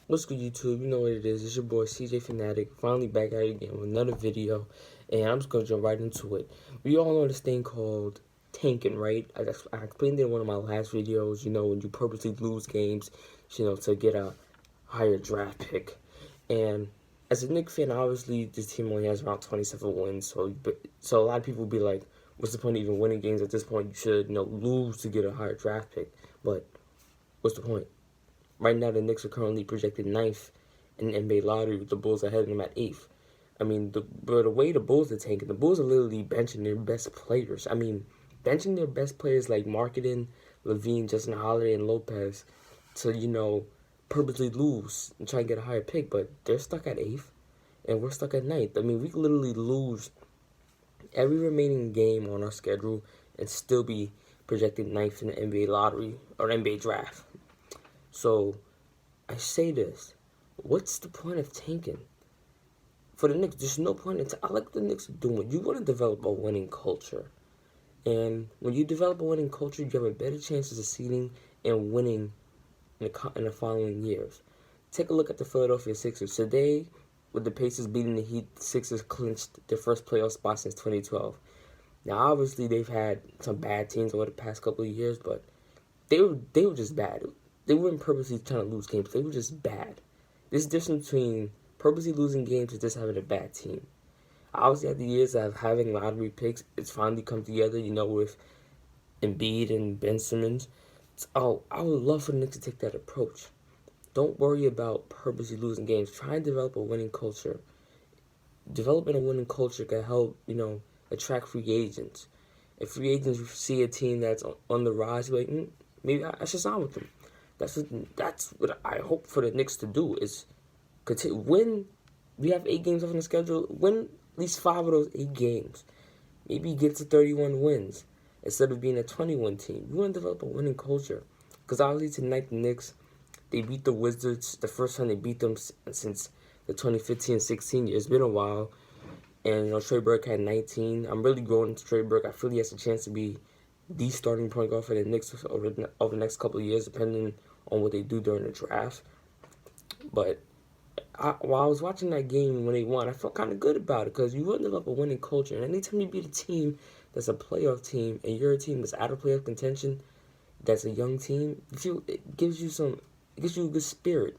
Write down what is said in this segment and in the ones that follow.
What's good, YouTube? You know what it is. It's your boy CJ Fanatic, finally back at it again with another video, and I'm just gonna jump right into it. We all know this thing called tanking, right? I explained it in one of my last videos. You know, when you purposely lose games, to get a higher draft pick. And as a Knicks fan, obviously this team only has around 27 wins, so a lot of people will be like, "What's the point of even winning games at this point? You should, lose to get a higher draft pick." But what's the point? Right now, the Knicks are currently projected ninth in the NBA lottery, with the Bulls ahead of them at eighth. I mean, but the way the Bulls are tanking, the Bulls are literally benching their best players. I mean, benching their best players like Marketing, Levine, Justin Holiday, and Lopez to, purposely lose and try and get a higher pick. But they're stuck at eighth, and we're stuck at ninth. I mean, we could literally lose every remaining game on our schedule and still be projected ninth in the NBA lottery or NBA draft. So I say this: what's the point of tanking? For the Knicks, there's no point in I like what the Knicks are doing. You want to develop a winning culture. And when you develop a winning culture, you have a better chance of succeeding and winning in the following years. Take a look at the Philadelphia Sixers. Today, with the Pacers beating the Heat, the Sixers clinched their first playoff spot since 2012. Now, obviously, they've had some bad teams over the past couple of years, but they were just bad. They weren't purposely trying to lose games. They were just bad. There's a difference between purposely losing games and just having a bad team. Obviously, after years of having lottery picks, it's finally come together, with Embiid and Ben Simmons. So, I would love for the Knicks to take that approach. Don't worry about purposely losing games. Try and develop a winning culture. Developing a winning culture can help, attract free agents. If free agents see a team that's on the rise, like, maybe I should sign with them. That's what I hope for the Knicks to do is continue. Win. We have 8 games off on the schedule. Win at least 5 of those 8 games. Maybe get to 31 wins instead of being a 21 team. We want to develop a winning culture. Because obviously tonight the Knicks, they beat the Wizards. The first time they beat them since the 2015-16 year. It's been a while. And Trey Burke had 19. I'm really growing into Trey Burke. I feel he has a chance to be the starting point guard for the Knicks over the next couple of years, depending on what they do during the draft. But while I was watching that game when they won, I felt kind of good about it because you want to develop a winning culture. And anytime you beat a team that's a playoff team and you're a team that's out of playoff contention, that's a young team, it gives you a good spirit.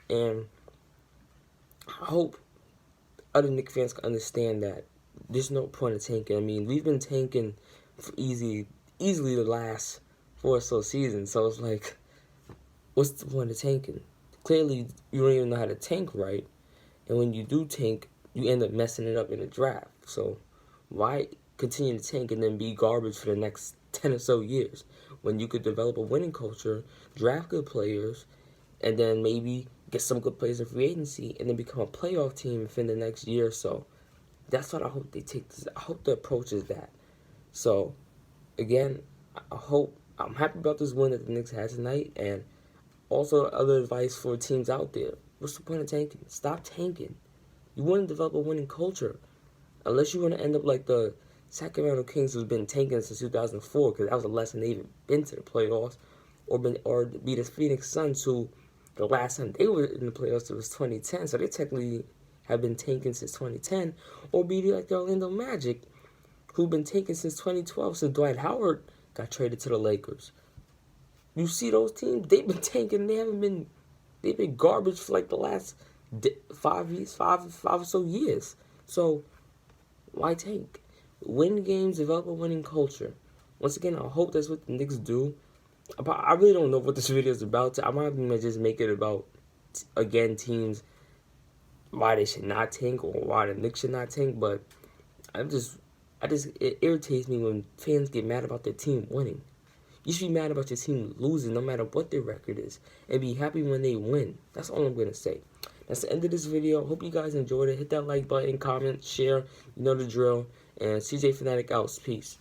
And I hope other Knicks fans can understand that there's no point of tanking. I mean, we've been tanking for easily the last 4 or so seasons. So it's like, what's the point of tanking? Clearly, you don't even know how to tank right. And when you do tank, you end up messing it up in the draft. So why continue to tank and then be garbage for the next 10 or so years when you could develop a winning culture, draft good players, and then maybe get some good players in free agency and then become a playoff team within the next year or so? That's what I hope they take. I hope the approach is that. So, again, I'm happy about this win that the Knicks had tonight, and also other advice for teams out there. What's the point of tanking? Stop tanking. You want to develop a winning culture. Unless you want to end up like the Sacramento Kings, who's been tanking since 2004, because that was the last time they even been to the playoffs, or be the Phoenix Suns, who the last time they were in the playoffs was 2010, so they technically have been tanking since 2010, or be like the Orlando Magic, who've been tanking since 2012, since Dwight Howard got traded to the Lakers. You see those teams, they've been tanking. They've been garbage for like the last 5 or so years. So why tank? Win games, develop a winning culture. Once again, I hope that's what the Knicks do. I really don't know what this video is about. I might just make it about, again, teams, why they should not tank or why the Knicks should not tank. But it irritates me when fans get mad about their team winning. You should be mad about your team losing no matter what their record is, and be happy when they win. That's all I'm going to say. That's the end of this video. Hope you guys enjoyed it. Hit that like button, comment, share. You know the drill. And CJ Fanatic out. Peace.